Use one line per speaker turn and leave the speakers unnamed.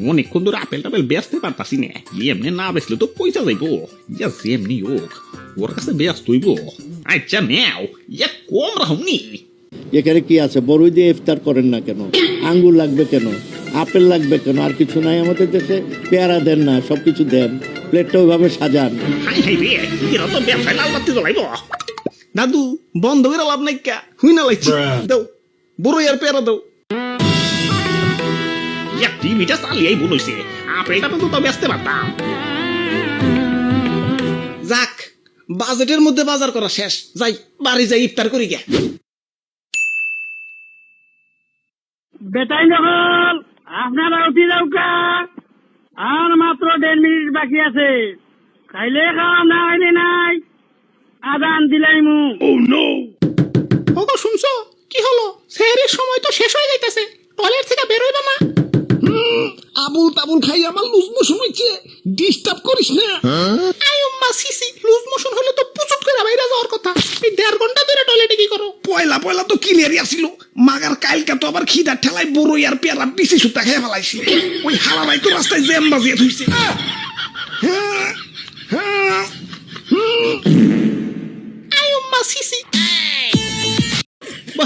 অনেকক্ষণ ধরে আপেল টাপেল বেচতে পারতাছি না, এমনি না বেচলে তো পয়সা যাইব। ইয়া যেমনি হোক ওর কাছে ব্যস্ত হইব। আচ্ছা নেও, ইয়া কম রাহুনি।
এখানে কি আছে? বড়ই দিয়ে ইফতার করেন না কেন? আঙ্গুর লাগবে কেন? আপেল লাগবে কেন? আর কিছু নাই আমাদের দেশে? পেয়ারা দেন না, সবকিছু দেন, প্লেটটা ওইভাবে সাজান।
হাই হাই রে, এরা তো ব্যবসায় লাল বাতি জ্বলাইব। দাদু বন্ধ করে লাভ নাই, কা হুই না লাগছে। দাও বড় আর পেয়ারা দাও। ইয়া টিভিটা চালিয়েই বলছে, আপেল টাপেল তো বেচতে পারতাম। যাক, বাজেটের মধ্যে বাজার করা শেষ। যাই বাড়ি যাই ইফতার করি গে।
বেটাই নকল আপনারা উঠি যাওকা, আর মাত্র 1.5 মিনিট বাকি আছে। খাইলে খাওয়া, না খাইলে নাই। আদান দিলাইমু।
ওগো শুনছো কি হলো? সেহরির সময় তো শেষ হয়ে যাইতেছে, টয়লেট থেকে বের হইবা না?
আবুল তাবুল খাই আমার লুজ মোশন হইছে, ডিস্টার্ব করিস না।
আয়ুম্মা সিসি, লুজ মোশন হলে তো পুচুট করে বাইরে যাওয়ার কথা। এই 1.5 ঘন্টা ধরে টয়লেটে কি করো?
পয়লা পয়লা তো ক্লিয়ারই আসিল, মাগার কালকা তো আবার খিদার ঠেলায় বড়ই আর পেয়ারা বেশি সুতা খেয়ে ফেলাইছি। ওই হালারাই তো রাস্তায় জ্যাম বাজিয়ে থইছে।
আয়ুম্মা সিসি,